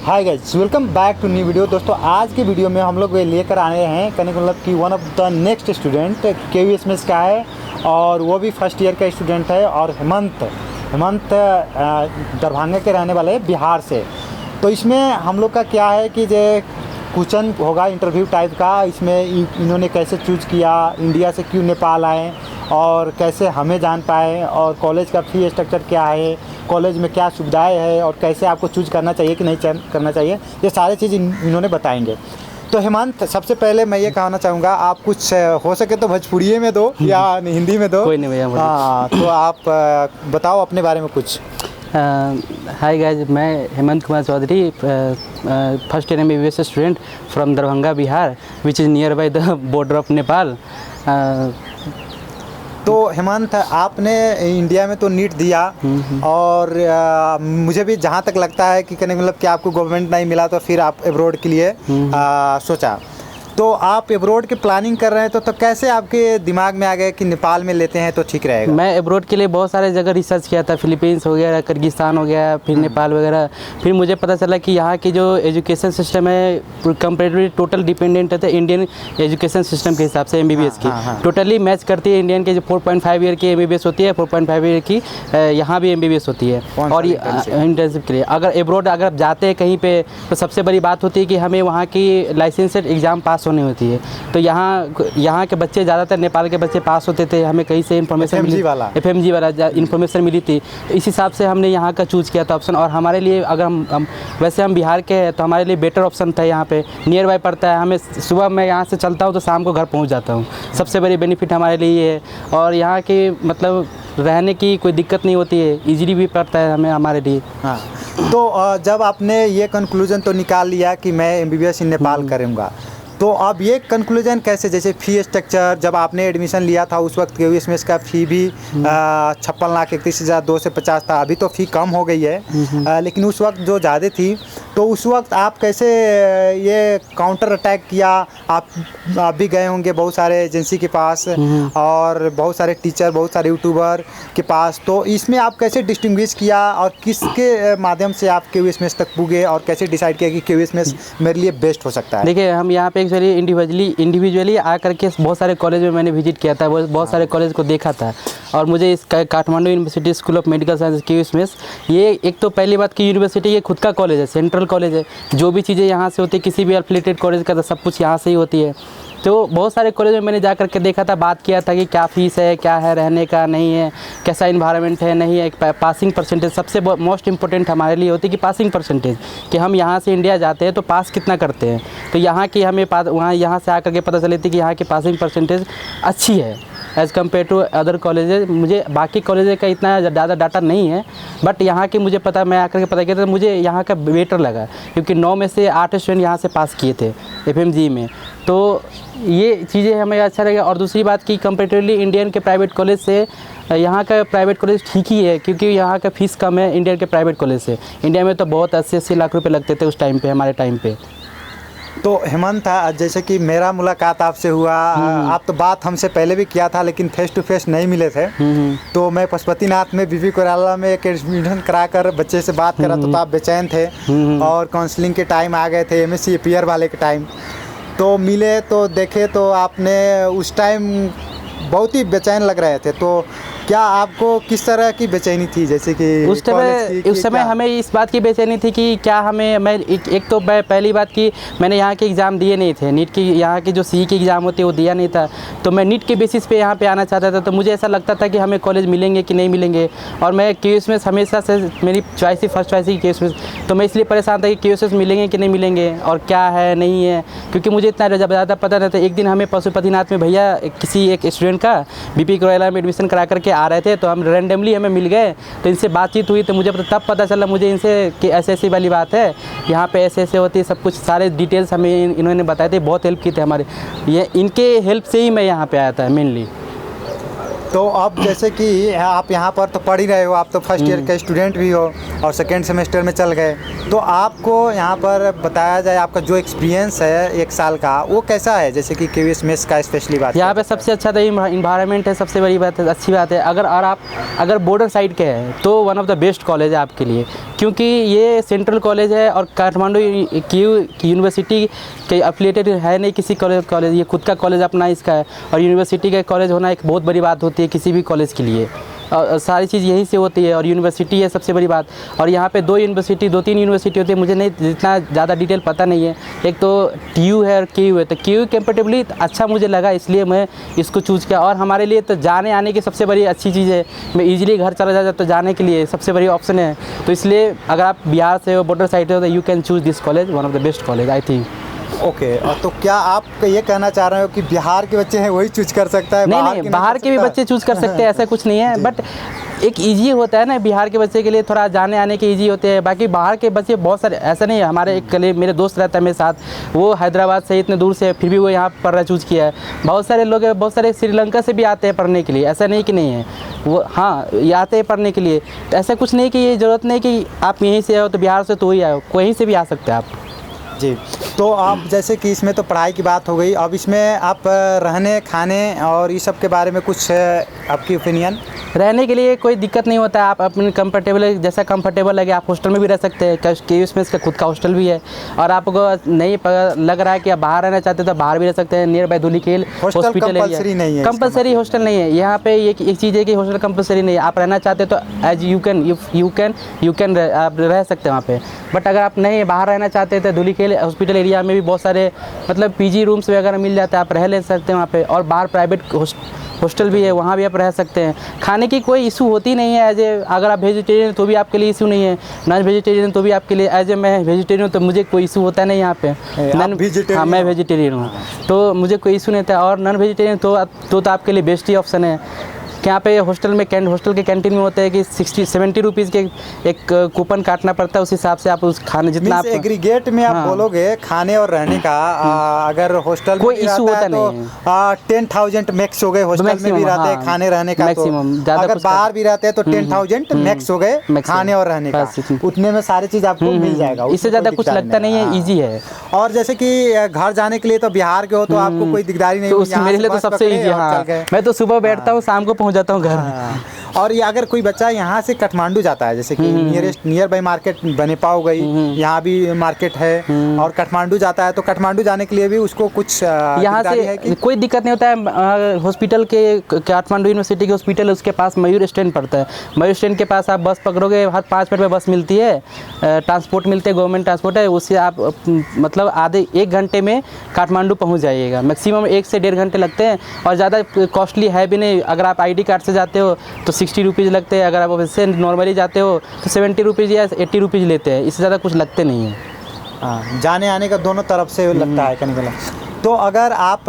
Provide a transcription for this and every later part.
Hi guys, welcome back to new video. दोस्तों आज की वीडियो में हम लोग लेकर आए हैं कहने का मतलब कि one of the next student KVSMS का है और वो भी फर्स्ट ईयर का स्टूडेंट है। और हेमंत दरभंगा के रहने वाले हैं, बिहार से। तो इसमें हम लोग का क्या है कि जो क्वेश्चन होगा इंटरव्यू टाइप का, इसमें इन्होंने कैसे चूज़ किया, इंडिया से क्यों नेपाल आए और कैसे हमें जान पाए, और कॉलेज का फी स्ट्रक्चर क्या है, कॉलेज में क्या सुविधाएं है और कैसे आपको चूज़ करना चाहिए कि नहीं करना चाहिए, ये सारी चीज़ इन्होंने बताएंगे। तो हेमंत, सबसे पहले मैं ये कहना चाहूँगा, आप कुछ हो सके तो भोजपुरी में दो या हिंदी में दो, कोई नहीं भैया। हाँ, तो आप बताओ अपने बारे में कुछ। हाय गाइज, मैं Hemant Kumar Chaudhary, first year MBBS student from Darbhanga Bihar, which is near by the border of Nepal. तो हेमंत, आपने इंडिया में तो नीट दिया और मुझे भी जहाँ तक लगता है कि कहने मतलब कि आपको गवर्नमेंट नहीं मिला तो फिर आप एब्रोड के लिए सोचा। तो आप एब्रोड की प्लानिंग कर रहे हैं तो कैसे आपके दिमाग में आ गया कि नेपाल में लेते हैं तो ठीक रहेगा? मैं एब्रोड के लिए बहुत सारे जगह रिसर्च किया था, फिलीपींस हो गया, किर्गिस्तान हो गया, फिर नेपाल वगैरह। फिर मुझे पता चला कि यहाँ की जो एजुकेशन सिस्टम है कंपेरेटिवली टोटल डिपेंडेंट है इंडियन एजुकेशन सिस्टम के हिसाब से MBBS की टोटली मैच करती है। इंडियन के जो 4.5 ईयर की MBBS होती है, 4.5 ईयर की यहाँ भी MBBS होती है। और इंटर्नशिप के लिए अगर एब्रोड अगर आप जाते हैं कहीं पे तो सबसे बड़ी बात होती है कि हमें वहाँ की लाइसेंसेड एग्ज़ाम पास होनी होती है। तो यहाँ के बच्चे ज़्यादातर नेपाल के बच्चे पास होते थे। हमें कहीं से इन्फॉर्मेशन FMG वाला इन्फॉर्मेशन मिली थी, तो इस हिसाब से हमने यहाँ का चूज़ किया था ऑप्शन। और हमारे लिए अगर हम वैसे हम बिहार के हैं तो हमारे लिए बेटर ऑप्शन था। यहाँ पे नियर बाय पड़ता है, हमें सुबह मैं यहाँ से चलता हूँ तो शाम को घर पहुँच जाता हूँ। सबसे बड़ी बेनिफिट हमारे लिए ये है। और यहाँ की मतलब रहने की कोई दिक्कत नहीं होती है, इजीली भी पड़ता है हमें हमारे लिए। हाँ, तो जब आपने ये कंक्लूजन तो निकाल लिया कि मैं MBBS इन नेपाल करूँगा, तो अब ये कंक्लूजन कैसे, जैसे फ़ी स्ट्रक्चर जब आपने एडमिशन लिया था उस वक्त KVSMS का फ़ी भी 56,31,250 था। अभी तो फ़ी कम हो गई है, लेकिन उस वक्त जो ज़्यादा थी, तो उस वक्त आप कैसे ये काउंटर अटैक किया? आप भी गए होंगे बहुत सारे एजेंसी के पास और बहुत सारे टीचर, बहुत सारे यूट्यूबर के पास, तो इसमें आप कैसे डिस्टिंग्विश किया और किसके माध्यम से आप KVSMS तक पुगे और कैसे डिसाइड किया कि KVSMS मेरे लिए बेस्ट हो सकता है? देखिए, हम यहाँ पे एक्चुअली इंडिविजुअली आकर के बहुत सारे कॉलेज में मैंने विजिट किया था, बहुत सारे कॉलेज को देखा था। और मुझे इस Kathmandu university school of medical science KVSMS, ये एक तो पहली बात की यूनिवर्सिटी ये खुद का कॉलेज है, सेंट्रल कॉलेज है। जो भी चीज़ें यहाँ से होती है, किसी भी एफिलिएटेड कॉलेज का तो सब कुछ यहाँ से ही होती है। तो बहुत सारे कॉलेज में मैंने जा कर के देखा था, बात किया था कि क्या फ़ीस है, क्या है रहने का, नहीं है, कैसा इन्वायरमेंट है, नहीं है। एक पासिंग परसेंटेज सबसे मोस्ट इंपॉर्टेंट हमारे लिए होती है कि पासिंग परसेंटेज, कि हम यहाँ से इंडिया जाते हैं तो पास कितना करते हैं। तो यहाँ की हमें यहाँ से आकर के पता चली थी कि यहाँ की पासिंग परसेंटेज अच्छी है as compared to other colleges. मुझे बाकी कॉलेज का इतना ज़्यादा डाटा नहीं है, बट यहाँ की मुझे पता, मैं आकर के पता किया तो मुझे यहाँ का बेटर लगा, क्योंकि 9 में से 8 स्टूडेंट यहाँ से पास किए थे FMG में। तो ये चीज़ें हमें अच्छा लगा। और दूसरी बात की कंपेरेटिवली इंडियन के प्राइवेट कॉलेज से यहाँ का प्राइवेट कॉलेज ठीक ही है, क्योंकि यहाँ का फ़ीस कम है इंडियन के प्राइवेट कॉलेज से। इंडिया में तो बहुत 80-80 लाख रुपये लगते थे उस टाइम पे, हमारे टाइम पे। तो हेमंत, जैसे कि मेरा मुलाकात आपसे हुआ, आप तो बात हमसे पहले भी किया था लेकिन फेस टू फेस नहीं मिले थे। तो मैं पशुपतिनाथ में BB कोइराला में एक एडमिशन कराकर बच्चे से बात करा तो आप बेचैन थे और काउंसलिंग के टाइम आ गए थे, MSc APR वाले के टाइम। तो मिले तो देखे तो आपने उस टाइम बहुत ही बेचैन लग रहे थे। तो क्या आपको किस तरह की बेचैनी थी? जैसे कि उस समय हमें इस बात की बेचैनी थी कि क्या हमें, मैं एक तो पहली बात की मैंने यहाँ के एग्ज़ाम दिए नहीं थे, नीट की, यहाँ की जो CE की एग्ज़ाम होती है वो दिया नहीं था। तो मैं नीट के बेसिस पे यहाँ पे आना चाहता था। तो मुझे ऐसा लगता था कि हमें कॉलेज मिलेंगे कि नहीं मिलेंगे। और मैं KVSMS हमेशा से मेरी चॉइस ही फर्स्ट चॉइस ही KVSMS, तो मैं इसलिए परेशान था कि KVSMS मिलेंगे कि नहीं मिलेंगे और क्या है नहीं है, क्योंकि मुझे इतना ज़्यादा पता नहीं था। एक दिन हमें पशुपतिनाथ में भैया किसी एक स्टूडेंट का BB कोइराला में एडमिशन करा करके आ रहे थे, तो हम रैंडमली हमें मिल गए, तो इनसे बातचीत हुई तो मुझे तब पता चला मुझे इनसे कि ऐसे वाली बात है, यहाँ पे ऐसे होती है, सब कुछ सारे डिटेल्स हमें इन्होंने बताए थे, बहुत हेल्प की थी हमारे। ये इनके हेल्प से ही मैं यहाँ पे आया था मेनली। तो अब जैसे कि आप यहाँ पर तो पढ़ ही रहे हो, आप तो फर्स्ट ईयर के स्टूडेंट भी हो और सेकेंड सेमेस्टर में चल गए, तो आपको यहाँ पर बताया जाए आपका जो एक्सपीरियंस है 1 साल का वो कैसा है? जैसे कि केवीएस मेस का स्पेशली बात यहाँ पे सबसे अच्छा तो इन्वायरमेंट है, सबसे बड़ी बात है, अच्छी बात है। आप अगर बॉर्डर साइड के हैं तो one of the best college है आपके लिए, क्योंकि ये सेंट्रल कॉलेज है और काठमांडू की यूनिवर्सिटी के अफिलिएटेड है नहीं किसी कॉलेज, ये खुद का कॉलेज अपना इसका है। और यूनिवर्सिटी का कॉलेज होना एक बहुत बड़ी बात होती है किसी भी कॉलेज के लिए, और सारी चीज़ यहीं से होती है। और यूनिवर्सिटी है सबसे बड़ी बात। और यहाँ पे 2-3 यूनिवर्सिटी होती है, मुझे नहीं जितना ज़्यादा डिटेल पता नहीं है। एक तो TU है और KU है, तो KU कंपेरेटिवली अच्छा मुझे लगा, इसलिए मैं इसको चूज़ किया। और हमारे लिए तो जाने आने की सबसे बड़ी अच्छी चीज़ है, मैं ईजिली घर चला जाता तो जाने के लिए सबसे बड़ी ऑप्शन है। तो इसलिए अगर आप बिहार से हो, बॉर्डर साइड हो, तो you can choose this college, one of the best college I think. Okay, तो क्या आप ये कहना चाह रहे हो कि बिहार के बच्चे हैं वही चूज कर सकता है? नहीं, बाहर के भी बच्चे चूज़ कर सकते हैं, ऐसा कुछ नहीं है। बट एक ईजी होता है ना, बिहार के बच्चे के लिए थोड़ा जाने आने के ईजी होते हैं। बाकी बाहर के बच्चे बहुत सारे, ऐसा नहीं है। हमारे एक कलीग, मेरे दोस्त रहता है मेरे साथ, वो हैदराबाद से इतने दूर से, फिर भी वो यहाँ पढ़ना चूज़ किया है। बहुत सारे लोग, बहुत सारे श्रीलंका से भी आते हैं पढ़ने के लिए, ऐसा नहीं कि नहीं है वो, हाँ ये आते हैं पढ़ने के लिए। तो ऐसा कुछ नहीं कि ये ज़रूरत नहीं कि आप यहीं से आओ तो बिहार से तो ही आओ, कहीं से भी आ सकते हैं आप जी। तो आप जैसे कि इसमें तो पढ़ाई की बात हो गई, अब इसमें आप रहने खाने और ये सब के बारे में कुछ आपकी ओपिनियन? रहने के लिए कोई दिक्कत नहीं होता है, आप अपने कंफर्टेबल, जैसा कंफर्टेबल लगे आप हॉस्टल में भी रह सकते हैं। केवीएस में इसका खुद का हॉस्टल भी है। और आपको नहीं लग रहा है कि आप बाहर रहना चाहते हैं तो बाहर भी रह सकते हैं, near by Dhulikhel hospital compulsory नहीं है, कंपलसरी हॉस्टल नहीं है यहाँ पे। एक चीज़ है कि हॉस्टल कंपलसरी नहीं है, आप रहना चाहते हैं तो एज यू कैन आप रह सकते हैं वहाँ पे। बट अगर आप नहीं बाहर रहना चाहते हैं तो धुलीखेल हॉस्पिटल एरिया में भी बहुत सारे मतलब PG रूम्स वगैरह मिल जाते हैं, आप रह ले सकते हैं वहाँ पे। और बाहर प्राइवेट हॉस्टल भी है, वहाँ भी आप रह सकते हैं। खाने की कोई इशू होती नहीं है। अगर आप वेजिटेरियन तो भी आपके लिए इशू नहीं है, नॉन वेजिटेरियन तो भी आपके लिए। मैं वेजिटेरियन तो मुझे कोई इशू होता नहीं यहाँ पे। हाँ, मैं वेजिटेरियन हूँ तो मुझे कोई इशू नहीं था। और नॉन वेजिटेरियन तो आपके लिए बेस्ट ही ऑप्शन है। यहाँ पे हॉस्टल के कैंटीन में होता है कि 60-70 रुपीज़ के एक कूपन काटना पड़ता है, उस हिसाब से आप उस खाने जितना आप एग्रीगेट में आप बोलोगे खाने और रहने का, अगर हॉस्टल कोई इशू होता तो 10,000 मैक्स हो गए। हॉस्टल में भी रहते हैं खाने रहने का, तो अगर बाहर भी रहते हैं तो 10,000 मैक्स हो गए खाने और रहने का, उतने में सारी चीज़ आपको मिल जाएगा। इससे ज़्यादा कुछ लगता नहीं है, ईजी है। और जैसे कि घर जाने के लिए तो बिहार के हो तो आपको कोई दिकदारी नहीं होगी, मेरे लिए तो सबसे ईजी। हाँ, मैं तो सुबह बैठता हूँ, शाम को जाता हूँ घर। और ये अगर कोई बच्चा यहाँ से काठमांडू जाता है, जैसे कि नियर बाई मार्केट बनेपा हो गई, यहाँ भी मार्केट है, और काठमांडू जाता है तो काठमांडू जाने के लिए भी उसको कुछ यहाँ से कोई दिक्कत नहीं होता है। हॉस्पिटल के काठमांडू यूनिवर्सिटी के हॉस्पिटल है, उसके पास मयूर स्टैंड पड़ता है। मयूर स्टैंड के पास आप बस पकड़ोगे, हर 5 मिनट में बस मिलती है, ट्रांसपोर्ट मिलते हैं, गवर्नमेंट ट्रांसपोर्ट है, उससे आप मतलब आधे 1 घंटे में काठमांडू पहुँच जाइएगा। मैक्सिमम 1 से 1.5 घंटे लगते हैं, और ज़्यादा कॉस्टली है भी नहीं। अगर आप ID कार्ड से जाते हो तो 60 रुपीज़ लगते हैं, अगर आप वैसे नॉर्मली जाते हो तो 70 रुपीज़ या 80 रुपीज़ लेते हैं, इससे ज़्यादा कुछ लगते नहीं है। हाँ, जाने आने का दोनों तरफ से लगता है कहीं कहीं। तो अगर आप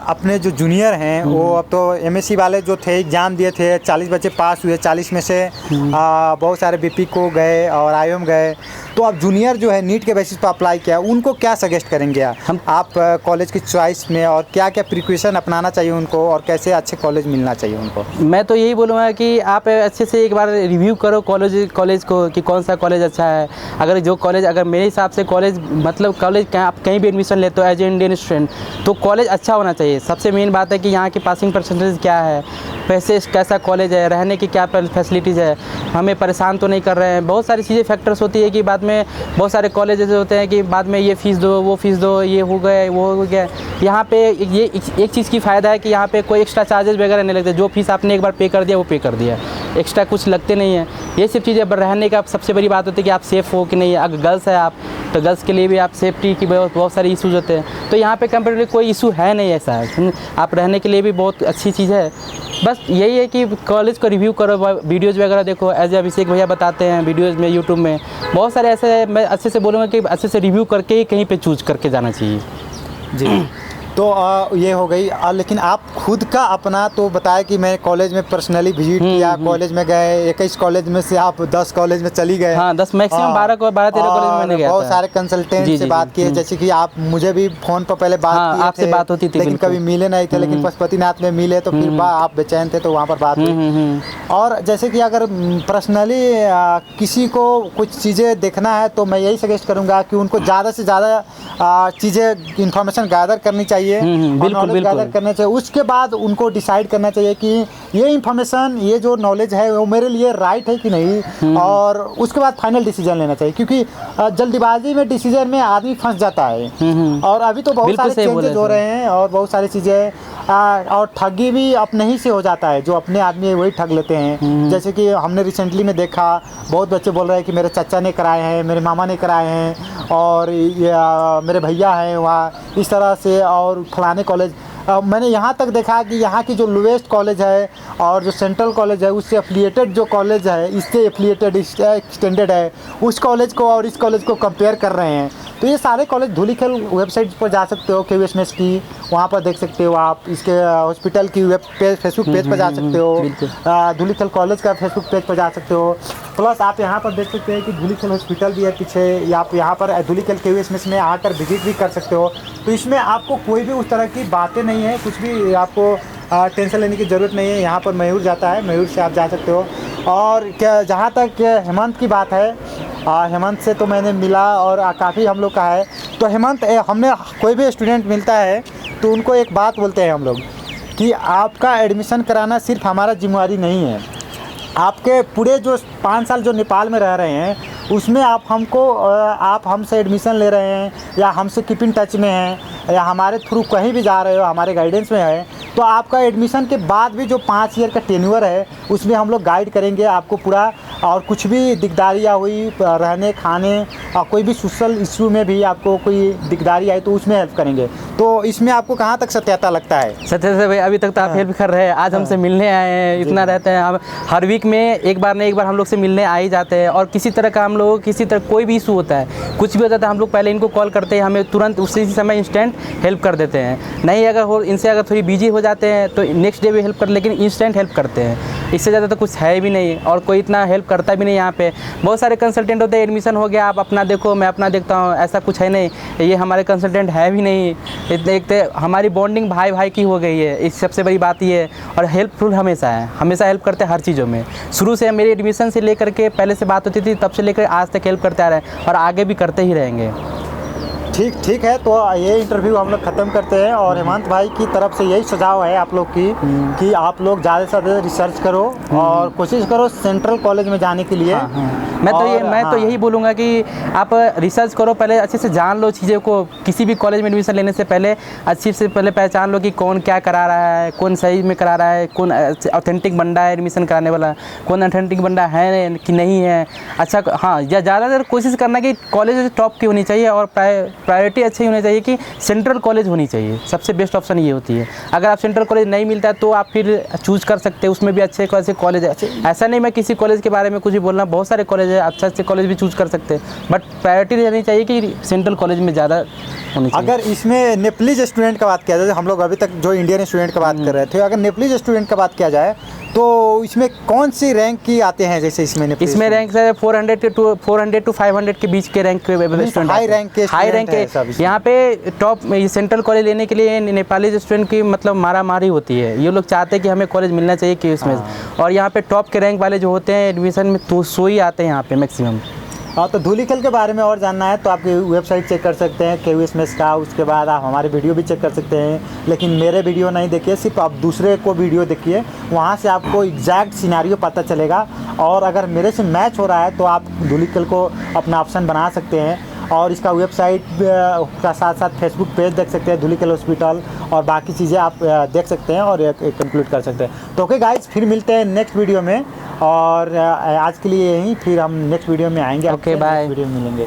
अपने जो जूनियर हैं, वो अब तो MSc वाले जो थे एग्ज़ाम दिए थे, 40 बच्चे पास हुए, 40 में से बहुत सारे BP को गए और IIM गए, तो आप जूनियर जो है नीट के बेसिस पर अप्लाई किया, उनको क्या सजेस्ट करेंगे आप कॉलेज की चॉइस में, और क्या क्या प्रिकॉशन अपनाना चाहिए उनको, और कैसे अच्छे कॉलेज मिलना चाहिए उनको? मैं तो यही बोलूँगा कि आप अच्छे से एक बार रिव्यू करो कॉलेज को कि कौन सा कॉलेज अच्छा है। अगर मेरे हिसाब से कॉलेज मतलब कॉलेज आप कहीं भी एडमिशन लेते हो एज ए इंडियन स्टूडेंट, तो कॉलेज अच्छा होना चाहिए। सबसे मेन बात है कि यहाँ की पासिंग परसेंटेज क्या है, पैसे कैसा कॉलेज है, रहने की क्या फैसिलिटीज़ है, हमें परेशान तो नहीं कर रहे हैं। बहुत सारी चीज़ें फैक्टर्स होती है कि बाद में बहुत सारे कॉलेजेस होते हैं कि बाद में ये फ़ीस दो, वो फ़ीस दो, ये हो गए, वो हो गया। यहाँ पे ये एक चीज़ की फ़ायदा है कि यहाँ पे कोई एक्स्ट्रा चार्जेस वगैरह नहीं लगते। जो फीस आपने एक बार पे कर दिया वो पे कर दिया, एक्स्ट्रा कुछ लगते नहीं है। ये सब चीज़ें रहने का सबसे बड़ी बात होती है कि आप सेफ़ हो कि नहीं। अगर गर्ल्स है आप तो गर्ल्स के लिए भी आप सेफ्टी की बहुत सारे इशूज़ होते हैं, तो यहाँ पे कंपेरेटिवली कोई इशू है नहीं ऐसा है। आप रहने के लिए भी बहुत अच्छी चीज़ है। बस यही है कि कॉलेज को रिव्यू करो, वीडियोज़ वगैरह देखो, एज अभिषेक भैया बताते हैं वीडियोज़ में, यूट्यूब में बहुत सारे ऐसे। मैं अच्छे से बोलूँगा कि अच्छे से रिव्यू करके ही कहीं पे चूज़ करके जाना चाहिए। जी। तो ये हो गई। लेकिन आप खुद का अपना तो बताया कि मैं कॉलेज में पर्सनली विजिट किया, कॉलेज में गए, 21 कॉलेज में से आप 10 कॉलेज में चली गए। हाँ 10 मैक्सिमम 12 13 कॉलेज में मैंने गया बहुत था। सारे कंसल्टेंट से बात की, जैसे कि आप मुझे भी फोन पर पहले बात हाँ, किए आपसे थे, बात होती थी, लेकिन बिल्कुल। कभी मिले नहीं थे। लेकिन पशुपतिनाथ में मिले तो फिर आप बेचैन थे तो वहाँ पर बात हुई। और जैसे कि अगर पर्सनली किसी को कुछ चीज़ें देखना है तो मैं यही सजेस्ट करूँगा कि उनको ज़्यादा से ज़्यादा चीज़ें इंफॉर्मेशन गैदर करनी चाहिए, बिल्कुल गैदर करना चाहिए। उसके बाद उनको डिसाइड करना चाहिए कि ये इंफॉर्मेशन, ये जो नॉलेज है वो मेरे लिए राइट है कि नहीं, और उसके बाद फाइनल डिसीजन लेना चाहिए। क्योंकि जल्दीबाजी में डिसीजन में आदमी फंस जाता है। और अभी तो बहुत सारे चेंजेस हो रहे हैं और बहुत सारी चीज़ें, और ठगी भी अपने ही से हो जाता है, जो अपने आदमी है वही ठग लेते हैं। जैसे कि हमने रिसेंटली में देखा, बहुत बच्चे बोल रहे हैं कि मेरे चाचा ने कराए हैं, मेरे मामा ने कराए हैं, और मेरे भैया हैं वहाँ, इस तरह से। और फलाने कॉलेज, मैंने यहाँ तक देखा कि यहाँ की जो लोएस्ट कॉलेज है और जो सेंट्रल कॉलेज है उससे एफिलिएटेड जो कॉलेज है, इससे एफिलिएटेड एक्सटेंडेड है, उस कॉलेज को और इस कॉलेज को कंपेयर कर रहे हैं। तो ये सारे कॉलेज धूलीखेल वेबसाइट पर जा सकते हो, KUSMS की, वहाँ पर देख सकते हो आप। इसके हॉस्पिटल की वेब पेज, फेसबुक पेज पर जा सकते हो, धूलीखेल कॉलेज का फेसबुक पेज पर जा सकते हो। प्लस आप यहाँ पर देख सकते हैं कि धूलीखेल हॉस्पिटल भी है पीछे, या आप यहाँ पर धूलीखेल KUSMS में आकर विजिट भी कर सकते हो। तो इसमें आपको कोई भी उस तरह की बातें नहीं है, कुछ भी आपको टेंशन लेने की ज़रूरत नहीं है। यहाँ पर मयूर जाता है, मयूर से आप जा सकते हो। और क्या, जहाँ तक हेमंत की बात है, हेमंत से तो मैंने मिला और काफ़ी हम लोग का है। तो हेमंत, हमने कोई भी स्टूडेंट मिलता है तो उनको एक बात बोलते हैं हम लोग कि आपका एडमिशन कराना सिर्फ हमारा जिम्मेवारी नहीं है। आपके पूरे जो 5 साल जो नेपाल में रह रहे हैं उसमें आप हमसे एडमिशन ले रहे हैं, या हमसे कीप इन टच में हैं, या हमारे थ्रू कहीं भी जा रहे हो, हमारे गाइडेंस में है, तो आपका एडमिशन के बाद भी जो 5 ईयर का टेन्योर है उसमें हम लोग गाइड करेंगे आपको पूरा। और कुछ भी दिकदारियाँ हुई रहने खाने और कोई भी सोशल इश्यू में भी आपको कोई दिकदारी आई तो उसमें हेल्प करेंगे। तो इसमें आपको कहाँ तक सत्यता लगता है? सत्य से भाई, अभी तक तो आप हेल्प कर रहे हैं। आज हमसे मिलने आए हैं, इतना रहते हैं हम हर वीक में एक बार न एक बार हम लोग से मिलने आ ही जाते हैं। और किसी तरह का हम लोग किसी तरह कोई भी इशू होता है, कुछ भी होता है, हम लोग पहले इनको कॉल करते हैं, हमें तुरंत उसी समय इंस्टेंट हेल्प कर देते हैं। नहीं अगर हो इनसे अगर थोड़ी बिजी हो जाते हैं तो नेक्स्ट डे भी हेल्प कर, लेकिन इंस्टेंट हेल्प करते हैं। इससे ज़्यादा तो कुछ है भी नहीं, और कोई इतना हेल्प करता भी नहीं। यहाँ पे बहुत सारे कंसल्टेंट होते हैं, एडमिशन हो गया आप अपना देखो, मैं अपना देखता हूँ, ऐसा कुछ है नहीं। ये हमारे कंसल्टेंट है भी नहीं। एक तो हमारी बॉन्डिंग भाई भाई की हो गई है, इस सबसे बड़ी बात ये है। और हेल्पफुल हमेशा है, हमेशा हेल्प करते हैं हर चीज़ों में। शुरू से मेरी एडमिशन से लेकर के पहले से बात होती थी, तब से लेकर आज तक हेल्प करते आ रहे हैं और आगे भी करते ही रहेंगे। ठीक है। तो ये इंटरव्यू हम लोग ख़त्म करते हैं। और हेमंत भाई की तरफ से यही सुझाव है आप लोग की कि आप लोग ज़्यादा से ज़्यादा रिसर्च करो और कोशिश करो सेंट्रल कॉलेज में जाने के लिए। मैं तो यही बोलूँगा कि आप रिसर्च करो, पहले अच्छे से जान लो चीज़ों को। किसी भी कॉलेज में एडमिशन लेने से पहले अच्छे से पहले पहचान लो कि कौन क्या करा रहा है, कौन सही में करा रहा है, कौन ऑथेंटिक बंदा है एडमिशन कराने वाला, कौन ऑथेंटिक बंदा है कि नहीं है। अच्छा हाँ, या ज़्यादातर कोशिश करना कि कॉलेज टॉप की होनी चाहिए और प्रायोरिटी अच्छी होनी चाहिए कि सेंट्रल कॉलेज होनी चाहिए। सबसे बेस्ट ऑप्शन ये होती है। अगर आप सेंट्रल कॉलेज नहीं मिलता है तो आप फिर चूज़ कर सकते हैं, उसमें भी अच्छे कॉलेज है। ऐसा नहीं मैं किसी कॉलेज के बारे में कुछ भी बोलना, बहुत सारे कॉलेज है, अच्छे कॉलेज भी चूज़ कर सकते हैं, बट प्रायोरिटी रहनी चाहिए कि सेंट्रल कॉलेज में ज़्यादा होनी चाहिए। अगर इसमें नेपलीज स्टूडेंट का बात किया जाए, हम लोग अभी तक जो इंडियन स्टूडेंट का बात कर रहे थे, अगर नेपलीज स्टूडेंट का बात किया जाए तो इसमें कौन सी रैंक की आते हैं? जैसे इसमें रैंक से 400 टू 500 के बीच के रैंक के स्टूडेंट, हाई रैंक के। यहाँ पे टॉप सेंट्रल कॉलेज लेने के लिए नेपाली स्टूडेंट की मतलब मारा मारी होती है। ये लोग चाहते हैं कि हमें कॉलेज मिलना चाहिए KUSMS, और यहाँ पे टॉप के रैंक वाले जो होते हैं एडमिशन में तो सो ही आते हैं यहाँ पे मैक्सिमम। हाँ, तो धूलीखेल के बारे में और जानना है तो आप वेबसाइट चेक कर सकते हैं KUSMS का। उसके बाद आप हमारे वीडियो भी चेक कर सकते हैं, लेकिन मेरे वीडियो नहीं देखिए, सिर्फ आप दूसरे को वीडियो देखिए, वहाँ से आपको एग्जैक्ट सिनेरियो पता चलेगा। और अगर मेरे से मैच हो रहा है तो आप धूलीखेल को अपना ऑप्शन बना सकते हैं। और इसका वेबसाइट का साथ साथ फेसबुक पेज देख सकते हैं, धूलीखेल हॉस्पिटल, और बाकी चीज़ें आप देख सकते हैं और कंक्लूड कर सकते हैं। तो ओके गाइस, फिर मिलते हैं नेक्स्ट वीडियो में, और आज के लिए यहीं, फिर हम नेक्स्ट वीडियो में आएंगे। ओके बाय, वीडियो में मिलेंगे।